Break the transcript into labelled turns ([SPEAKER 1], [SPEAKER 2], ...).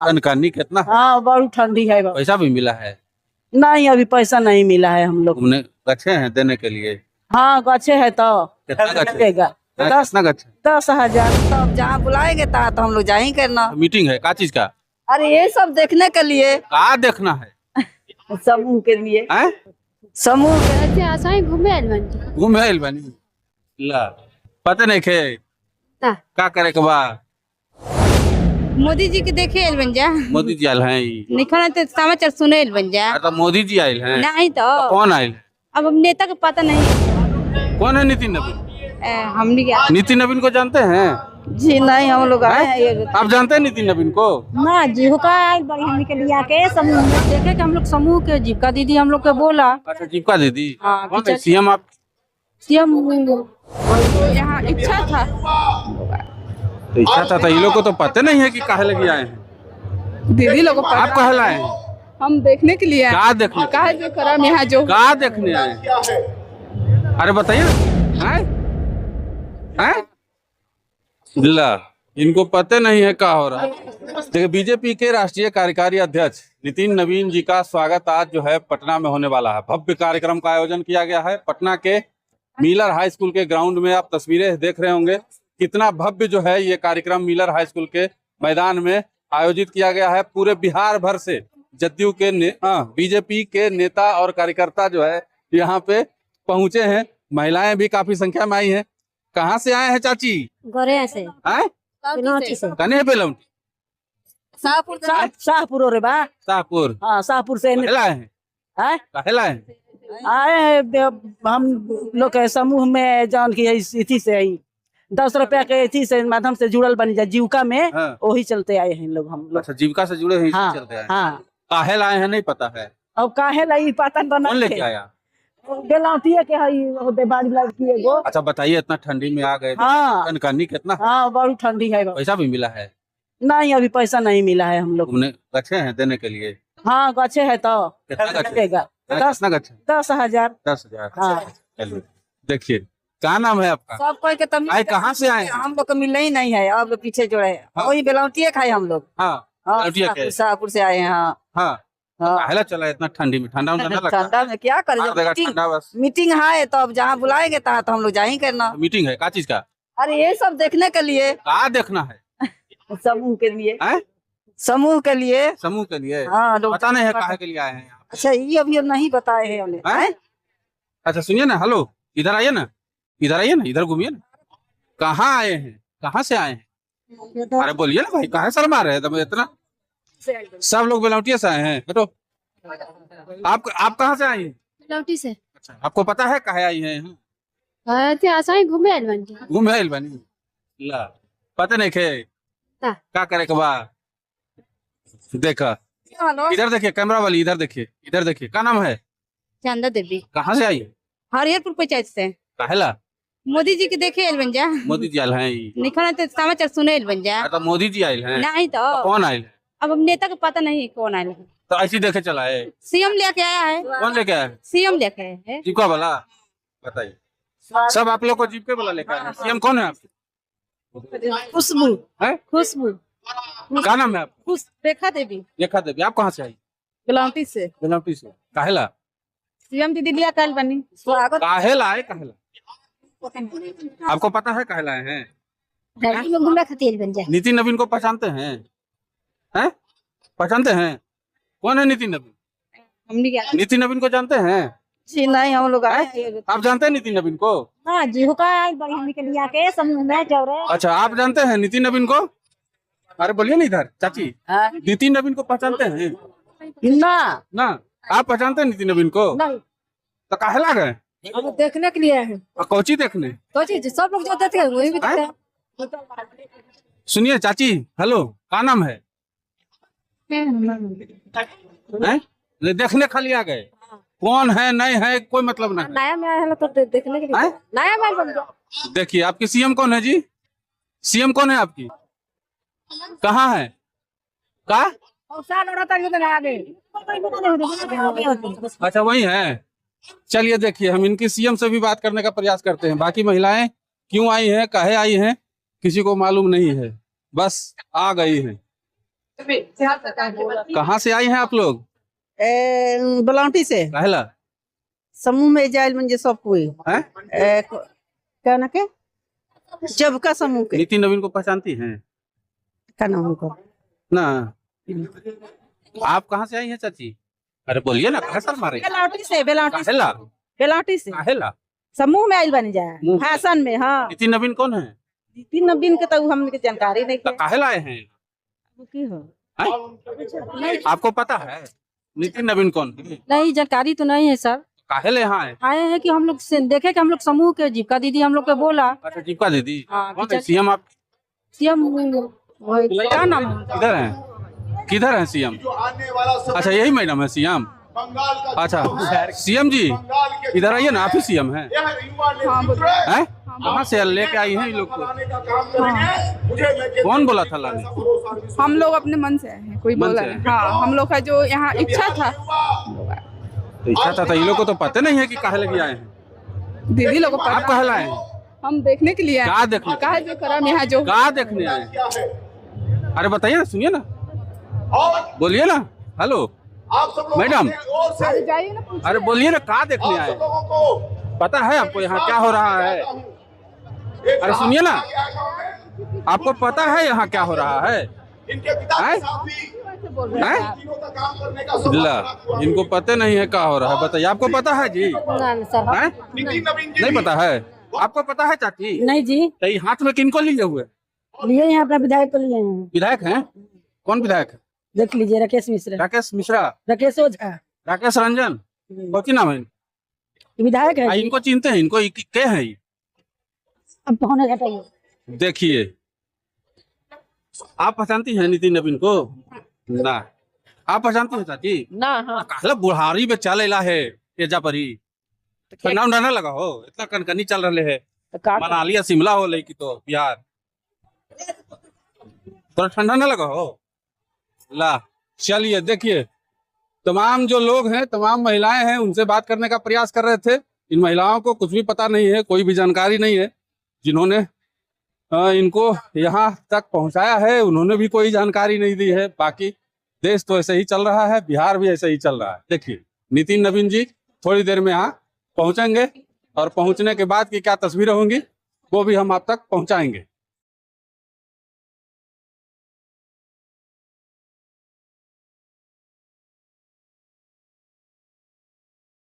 [SPEAKER 1] कनकनी कितना?
[SPEAKER 2] हाँ बड़ी ठंडी है।
[SPEAKER 1] पैसा भी मिला है?
[SPEAKER 2] नहीं अभी पैसा नहीं मिला है हम लोग।
[SPEAKER 1] तुमने गच्छे हैं देने के लिए?
[SPEAKER 2] हाँ गच्छे है तो
[SPEAKER 1] कितना गच्छे?
[SPEAKER 2] लगेगा
[SPEAKER 1] कितना गच्छे?
[SPEAKER 2] 10,000। तब जहाँ बुलाएंगे ता तो हम लोग जा ही करना।
[SPEAKER 1] मीटिंग है का चीज का?
[SPEAKER 2] अरे ये सब देखने के लिए।
[SPEAKER 1] का देखना है?
[SPEAKER 2] समूह के लिए।
[SPEAKER 1] हैं?
[SPEAKER 2] समूह के
[SPEAKER 3] अच्छा आसाई घूमे आइल बानी।
[SPEAKER 1] घूमे आइल बानी? ला पता नहीं खे
[SPEAKER 3] ता
[SPEAKER 1] का करे के बा?
[SPEAKER 3] मोदी जी के देखे आइल बन जा।
[SPEAKER 1] मोदी जी आयल हैं?
[SPEAKER 3] निखना तो समाचार सुने आइल बन जा।
[SPEAKER 1] तो मोदी जी आयल हैं?
[SPEAKER 3] नहीं तो
[SPEAKER 1] कौन आयल है?
[SPEAKER 3] अब हम नेता का पता नहीं।
[SPEAKER 1] कौन है नितिन नवीन?
[SPEAKER 3] हमने क्या
[SPEAKER 1] नितिन नवीन को जानते हैं?
[SPEAKER 2] जी नहीं हम लोग आए हैं।
[SPEAKER 1] आप जानते हैं नितिन नवीन को?
[SPEAKER 2] ना जी हुका बड़ी हमने के लिया के समूह में देखे कि हम लोग समूह के जीविका दीदी हम लोग के बोला।
[SPEAKER 1] अच्छा जीविका दीदी।
[SPEAKER 2] हाँ,
[SPEAKER 1] कौन है सीएम? आप
[SPEAKER 2] सीएम यहाँ इच्छा था।
[SPEAKER 1] तो इच्छा था ये लोग को तो पता नहीं है कि काहे लगे आए हैं।
[SPEAKER 2] दीदी लोग
[SPEAKER 1] आप काहे लाए हैं?
[SPEAKER 2] हम देखने के लिए
[SPEAKER 1] का देखने?
[SPEAKER 2] काहे जो करम यहाँ जो
[SPEAKER 1] का देखने आए हैं? अरे बताइए हैं? हैं? ला इनको पता नहीं है क्या हो रहा है। देखिए बीजेपी के राष्ट्रीय कार्यकारी अध्यक्ष नितिन नवीन जी का स्वागत आज जो है पटना में होने वाला है। भव्य कार्यक्रम का आयोजन किया गया है पटना के मिलर हाई स्कूल के ग्राउंड में। आप तस्वीरें देख रहे होंगे कितना भव्य जो है ये कार्यक्रम मिलर हाई स्कूल के मैदान में आयोजित किया गया है। पूरे बिहार भर से जदयू के बीजेपी के नेता और कार्यकर्ता जो है यहाँ पे पहुंचे हैं। महिलाएं भी काफी संख्या में आई हैं। कहाँ से आए हैं चाची?
[SPEAKER 3] गोरे से
[SPEAKER 1] हैं?
[SPEAKER 3] से
[SPEAKER 1] कने पे लौटी?
[SPEAKER 2] शाहपुर रे बा।
[SPEAKER 1] शाहपुर।
[SPEAKER 2] हाँ शाहपुर से
[SPEAKER 1] काहे लाए हैं?
[SPEAKER 2] हैं?
[SPEAKER 1] काहे लाए हैं?
[SPEAKER 2] आए हैं हम लोग के समूह में जान की इसी से ही 10 रुपया के इसी से माध्यम से जुड़ल बनी जा जीविका में।
[SPEAKER 1] हाँ।
[SPEAKER 2] वही चलते आए हैं लोग हम लोग।
[SPEAKER 1] अच्छा जीविका से जुड़े हैं
[SPEAKER 2] हाँ,
[SPEAKER 1] चलते हैं।
[SPEAKER 2] हाँ।
[SPEAKER 1] काहे लाए हैं नहीं पता है।
[SPEAKER 2] अब काहे लाई पता बना
[SPEAKER 1] कौन लेके आया?
[SPEAKER 2] बेलावटिया के हई होते बाड़ी लड़की एगो।
[SPEAKER 1] अच्छा बताइए इतना ठंडी में आ गए।
[SPEAKER 2] हाँ
[SPEAKER 1] कनकनी कितना?
[SPEAKER 2] हाँ बड़ी ठंडी है।
[SPEAKER 1] पैसा भी मिला है?
[SPEAKER 2] नहीं अभी पैसा नहीं मिला है हम लोग।
[SPEAKER 1] तुमने गच्छे हैं देने के लिए?
[SPEAKER 2] हाँ गच्छे है तो
[SPEAKER 1] कितना गच्छे?
[SPEAKER 2] लगेगा
[SPEAKER 1] कितना गच्छे?
[SPEAKER 2] 10,000।
[SPEAKER 1] 10,000।
[SPEAKER 2] हाँ।
[SPEAKER 1] चलिए देखिए क्या नाम है आपका?
[SPEAKER 2] सब कोई के तब
[SPEAKER 1] आए कहाँ से आए हैं?
[SPEAKER 2] हम लोग को मिलना ही नहीं है। अब पीछे जो है वही बेलावटिया खाए हम लोग।
[SPEAKER 1] हाँ
[SPEAKER 2] हाँ
[SPEAKER 1] बेलावटिया के?
[SPEAKER 2] शाहपुर से आए हैं। हाँ
[SPEAKER 1] हाँ
[SPEAKER 2] हाँ।
[SPEAKER 1] काहेला चला है इतना ठंडी में? ठंडा उंडा ना लगता?
[SPEAKER 2] ठंडा में क्या
[SPEAKER 1] मार देगा
[SPEAKER 2] करें।
[SPEAKER 1] ठंडा बस।
[SPEAKER 2] मीटिंग है तो अब जहाँ बुलाएंगे ता तो हम लोग जा ही करना।
[SPEAKER 1] मीटिंग है का चीज का?
[SPEAKER 2] अरे ये सब देखने के लिए।
[SPEAKER 1] का देखना है?
[SPEAKER 2] समूह के लिए।
[SPEAKER 1] हैं?
[SPEAKER 2] समूह के लिए।
[SPEAKER 1] समूह के लिए?
[SPEAKER 2] हाँ लोग
[SPEAKER 1] पता नहीं है काहे के लिए आए हैं यहाँ?
[SPEAKER 2] अच्छा ये अभी हम नहीं बताए हैं उन्हें।
[SPEAKER 1] हैं? अच्छा सुनिए ना, हेलो इधर आइए ना, इधर आइए ना, इधर घूमिए ना। कहाँ आए हैं? कहाँ से आए हैं? अरे बोलिए ना भाई, कहाँ शर्मा रहे हैं इतना? सब लोग बेलौटिया से आए हैं। बेटो आप कहाँ से आई हैं?
[SPEAKER 3] लौटी से।
[SPEAKER 1] अच्छा आपको पता है कहाँ आई हैं यहाँ?
[SPEAKER 3] अच्छा आसाई घूमे आइल बानी।
[SPEAKER 1] घूमे आइल बानी? ला पता नहीं खे
[SPEAKER 3] ता
[SPEAKER 1] का करे के बा? देखा इधर देखिए, कैमरा वाली इधर देखिए, इधर देखिए। क्या नाम है?
[SPEAKER 3] चंदा देवी।
[SPEAKER 1] कहाँ से आई?
[SPEAKER 3] हरिहरपुर पंचायत से।
[SPEAKER 1] काहेला?
[SPEAKER 3] मोदी जी के देखे आइल बन जा।
[SPEAKER 1] मोदी जी आयल हैं?
[SPEAKER 3] निखना तो समाचार सुने आइल बन जा।
[SPEAKER 1] तो मोदी जी आयल हैं?
[SPEAKER 3] नहीं तो
[SPEAKER 1] कौन आयल है?
[SPEAKER 3] अब हम नेता का पता नहीं कौन आयल है।
[SPEAKER 1] तो ऐसी देखे चला है?
[SPEAKER 3] सीएम लेके आया है।
[SPEAKER 1] कौन लेके आया?
[SPEAKER 3] सीएम लेके आया है।
[SPEAKER 1] जीविका वाला? बताइए। सब आप लोग को जीविका वाला लेकर आए हैं। सीएम कौन है आपके?
[SPEAKER 2] खुशबू
[SPEAKER 1] है?
[SPEAKER 2] खुशबू
[SPEAKER 1] क्या नाम है आपका?
[SPEAKER 2] रेखा देवी
[SPEAKER 1] रेखा देवी। आप कहाँ से आई?
[SPEAKER 2] बेलावटी से।
[SPEAKER 1] बेलौटी से। काहेला?
[SPEAKER 2] सीएम दीदी लिया कल बनी स्वागत।
[SPEAKER 1] काहेला आए? काहेला? आपको पता है काहेला आए हैं?
[SPEAKER 3] धरती में घूमना खातिर बन जा।
[SPEAKER 1] नितिन नवीन को पहचानते हैं? हैं? पहचानते हैं? कौन है नितिन नवीन?
[SPEAKER 2] हमने क्या
[SPEAKER 1] नितिन नवीन को जानते हैं?
[SPEAKER 2] जी नहीं हम लोग आए हैं।
[SPEAKER 1] आप जानते हैं नितिन नवीन को?
[SPEAKER 2] हाँ जी हुका बड़ी हमने के लिया के समूह में जो रहे।
[SPEAKER 1] अच्छा आप जानते हैं नितिन नवीन को? अरे बोलिए ना इधर चाची, नितिन नवीन को पहचानते हैं
[SPEAKER 2] ना
[SPEAKER 1] ना? आप पहचानते हैं नितिन नवीन को?
[SPEAKER 2] नहीं
[SPEAKER 1] तो काहेला गए?
[SPEAKER 2] हम देखने के लिए आए हैं।
[SPEAKER 1] और कौची देखने?
[SPEAKER 2] तो चीज सब लोग जो देते हैं वही भी देखते हैं।
[SPEAKER 1] सुनिए चाची, हेलो क्या नाम है? हैं? नहीं, देखने खाली आ गए? कौन है नहीं है कोई मतलब नहीं।
[SPEAKER 2] नया में आया है तो देखने के लिए।
[SPEAKER 1] हैं?
[SPEAKER 2] नया में बन गया।
[SPEAKER 1] देखिए आपकी सीएम कौन है जी? सीएम कौन है आपकी? कहाँ है? का? अच्छा वही है। चलिए देखिए हम इनकी सीएम से भी बात करने का प्रयास करते हैं। बाकी महिलाएं क्यों आई हैं, काहे आई हैं, किसी को मालूम नहीं है, बस आ गई हैं। कहाँ से आई हैं आप लोग?
[SPEAKER 2] बलौटी से
[SPEAKER 1] कहला
[SPEAKER 2] समूह में जाए म्हणजे सब कोई
[SPEAKER 1] हैं?
[SPEAKER 2] क्या ना के जब का समूह के
[SPEAKER 1] नितिन नवीन को पहचानती हैं
[SPEAKER 2] का नाम उनको
[SPEAKER 1] ना? आप कहाँ से आई हैं चाची? अरे बोलिए ना, कहाँ सर मारे?
[SPEAKER 2] बेलौटी से
[SPEAKER 1] कहला
[SPEAKER 2] बेलौटी से
[SPEAKER 1] कहला
[SPEAKER 2] समूह में आइल बन जाए
[SPEAKER 1] मुंह-
[SPEAKER 2] भाषण में। हाँ
[SPEAKER 1] नितिन नवीन कौन है?
[SPEAKER 2] तीन नवीन के तो हमने जानकारी नहीं
[SPEAKER 1] तो
[SPEAKER 2] के
[SPEAKER 1] काहे लाए हैं?
[SPEAKER 2] की हो
[SPEAKER 1] हैं? आपको पता है नितिन नवीन कौन है?
[SPEAKER 3] नहीं जानकारी तो नहीं है सर।
[SPEAKER 1] काहे ले यहाँ आए?
[SPEAKER 3] आए हैं कि हम लोग देखे कि हम लोग समूह के जीविका दीदी हम लोग को बोला
[SPEAKER 1] अच्छा जीविका दीदी
[SPEAKER 3] हाँ,
[SPEAKER 1] कौन है सीएम? आप
[SPEAKER 3] सीएम क्या नाम है?
[SPEAKER 1] किधर हैं? किधर हैं सीएम? अच्छा यही मैडम है सीएम। अच्छा सीएम जी इधर आइए ना, आप ही सीएम हैं? हैं? कहाँ से लेके आई हैं इन लोग को? कौन बोला था लाने?
[SPEAKER 4] हम लोग अपने मन से आए हैं, कोई
[SPEAKER 1] मन
[SPEAKER 4] बोला
[SPEAKER 1] से?
[SPEAKER 4] नहीं। हाँ हम लोग का जो यहाँ इच्छा था
[SPEAKER 1] तो इच्छा था इन लोग को तो पता नहीं है कि काहे लगे आए हैं।
[SPEAKER 4] दीदी लोग को
[SPEAKER 1] आप
[SPEAKER 4] पता
[SPEAKER 1] काहे लाए हैं?
[SPEAKER 4] हम देखने के लिए आए।
[SPEAKER 1] क्या देखने?
[SPEAKER 4] कहा जो करम यहाँ जो
[SPEAKER 1] कहाँ देखने आए हैं? अरे बताइए ना, सुनिए ना, बोलिए ना। हेलो मैडम,
[SPEAKER 4] जाइए ना
[SPEAKER 1] अरे बोलिए ना, कहाँ देखने आए हैं? पता है आपको यहाँ क्या हो रहा है? अरे सुनिए ना, आपको पता है यहाँ क्या हो रहा है? ला, इनको पता नहीं है क्या हो रहा है, बताइए। आपको पता है जी? हैं? नहीं पता है? आपको पता है चाची?
[SPEAKER 2] नहीं जी
[SPEAKER 1] तो ये हाथ में किनको लिए हुए?
[SPEAKER 2] लिए हैं अपना विधायक को लिए हैं।
[SPEAKER 1] विधायक हैं? कौन विधायक है?
[SPEAKER 2] देख लीजिए राकेश मिश्रा
[SPEAKER 1] राकेश मिश्रा,
[SPEAKER 2] राकेश ओझा
[SPEAKER 1] राकेश रंजन, कौन नाम है?
[SPEAKER 2] विधायक है जी।
[SPEAKER 1] इनको चिंते हैं? इनको क्या है ये?
[SPEAKER 2] अब पहुंच हटाइए।
[SPEAKER 1] देखिए, आप पहचानती हैं नितिन नवीन को? ना। आप पहचानती हैं चाची?
[SPEAKER 2] ना हाँ
[SPEAKER 1] कहला बुढ़ारी में चलेला है तेजा परी ठंडा उंडा ना लगा हो, इतना कनकनी चल रहे है। मनाली या शिमला हो लेकी तो बिहार थोड़ा ठंडा ना लगा हो। ला चलिए, देखिए तमाम जो लोग हैं, तमाम महिलाएं हैं, उनसे बात करने का प्रयास कर रहे थे। इन महिलाओं को कुछ भी पता नहीं है, कोई भी जानकारी नहीं है। जिन्होंने इनको यहाँ तक पहुंचाया है उन्होंने भी कोई जानकारी नहीं दी है। बाकी देश तो ऐसे ही चल रहा है, बिहार भी ऐसे ही चल रहा है। देखिए नितिन नवीन जी थोड़ी देर में यहाँ पहुंचेंगे और पहुंचने के बाद की क्या तस्वीरें होंगी वो भी हम आप तक पहुंचाएंगे।